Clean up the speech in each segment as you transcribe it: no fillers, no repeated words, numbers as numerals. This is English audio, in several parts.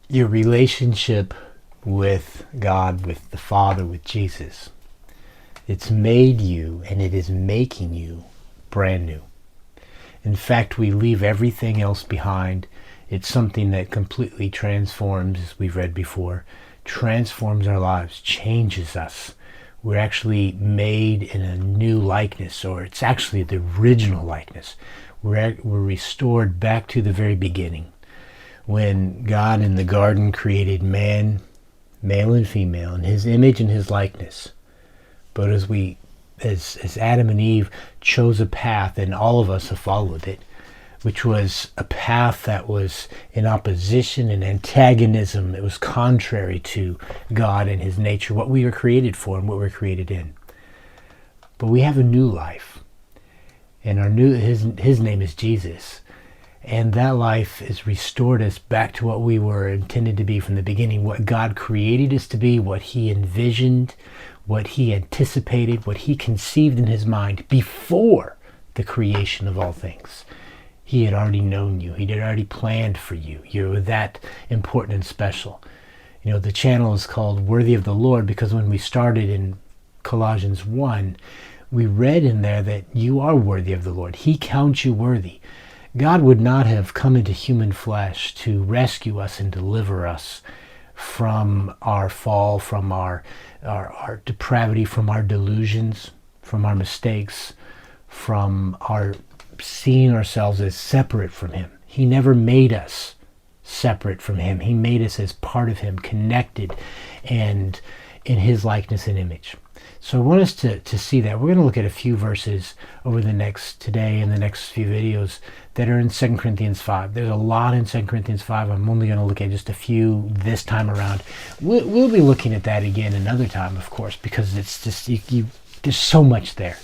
Your relationship with God, with the Father, with Jesus, it's made you and it is making you brand new. In fact, we leave everything else behind. It's something that completely transforms, as we've read before, transforms our lives, changes us. We're actually made in a new likeness, or it's actually the original likeness. We're restored back to the very beginning. When God in the garden created man, male and female, in his image and his likeness. But as Adam and Eve chose a path, and all of us have followed it, which was a path that was in opposition and antagonism. It was contrary to God and his nature, what we were created for and what we're created in. But we have a new life, and his name is Jesus. And that life has restored us back to what we were intended to be from the beginning, what God created us to be, what he envisioned, what he anticipated, what he conceived in his mind before the creation of all things. He had already known you. He had already planned for you. You were that important and special. You know, the channel is called Worthy of the Lord because when we started in Colossians 1, we read in there that you are worthy of the Lord. He counts you worthy. God would not have come into human flesh to rescue us and deliver us from our fall, from our depravity, from our delusions, from our mistakes, from our seeing ourselves as separate from him. He never made us separate from him. He made us as part of him, connected and in his likeness and image. So I want us to see that. We're going to look at a few verses over today and the next few videos that are in 2 Corinthians 5. There's a lot in 2 Corinthians 5. I'm only going to look at just a few this time around. We'll be looking at that again another time, of course, because it's just there's so much there.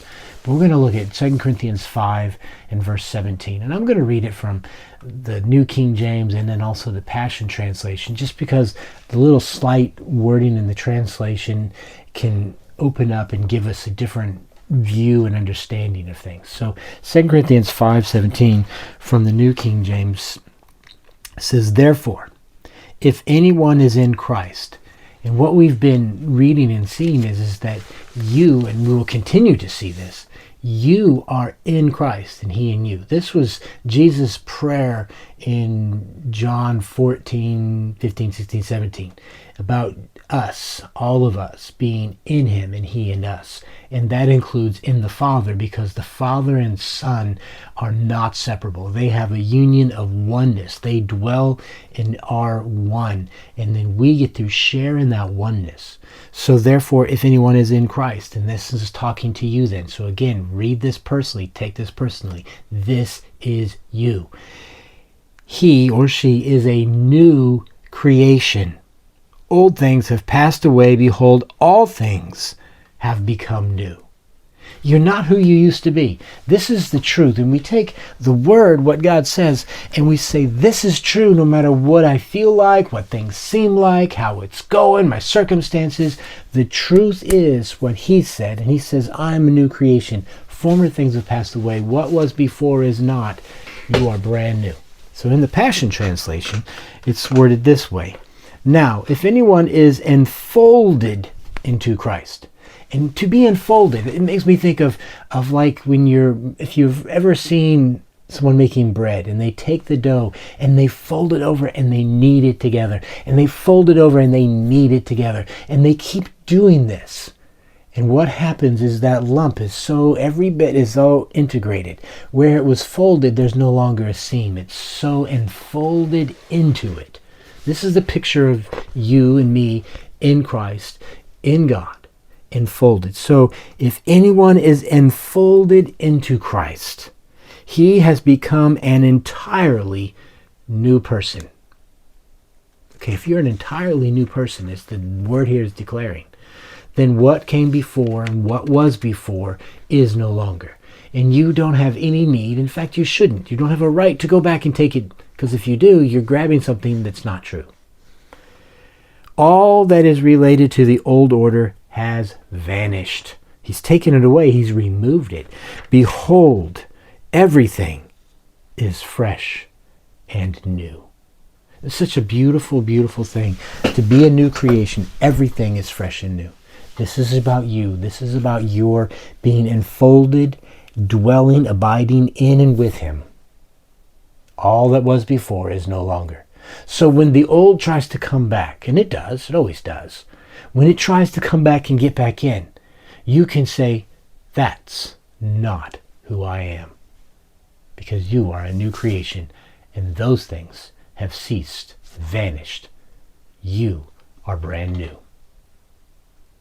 But we're going to look at 2 Corinthians 5 and verse 17. And I'm going to read it from the New King James and then also the Passion Translation, just because the little slight wording in the translation can open up and give us a different view and understanding of things. So 2 Corinthians 5:17 from the New King James says, "Therefore, if anyone is in Christ," and what we've been reading and seeing is that you, and we will continue to see this, you are in Christ and he in you. This was Jesus' prayer in John 14, 15, 16, 17 about us, all of us, being in him and he in us. And that includes in the Father, because the Father and Son are not separable. They have a union of oneness. They dwell and are one. And then we get to share in that oneness. So therefore, if anyone is in Christ, and this is talking to you then. So again, read this personally, take this personally. This is you. He or she is a new creation. Old things have passed away. Behold, all things have become new. You're not who you used to be. This is the truth. And we take the word, what God says, and we say, this is true no matter what I feel like, what things seem like, how it's going, my circumstances. The truth is what he said. And he says, I am a new creation. Former things have passed away. What was before is not. You are brand new. So in the Passion Translation, it's worded this way. Now, if anyone is enfolded into Christ. And to be enfolded, it makes me think of like if you've ever seen someone making bread and they take the dough and they fold it over and they knead it together. And they fold it over and they knead it together. And they keep doing this. And what happens is that lump every bit is so integrated. Where it was folded, there's no longer a seam. It's so enfolded into it. This is the picture of you and me in Christ, in God, enfolded. So if anyone is enfolded into Christ, he has become an entirely new person. Okay, if you're an entirely new person, as the word here is declaring, then what came before and what was before is no longer. And you don't have any need. In fact, you shouldn't. You don't have a right to go back and take it, because if you do, you're grabbing something that's not true. All that is related to the old order has vanished. He's taken it away. He's removed it. Behold, everything is fresh and new. It's such a beautiful, beautiful thing. To be a new creation, everything is fresh and new. This is about you. This is about your being enfolded, dwelling, abiding in and with him. All that was before is no longer. So when the old tries to come back, and it does, it always does, when it tries to come back and get back in, you can say, that's not who I am. Because you are a new creation, and those things have ceased, vanished. You are brand new.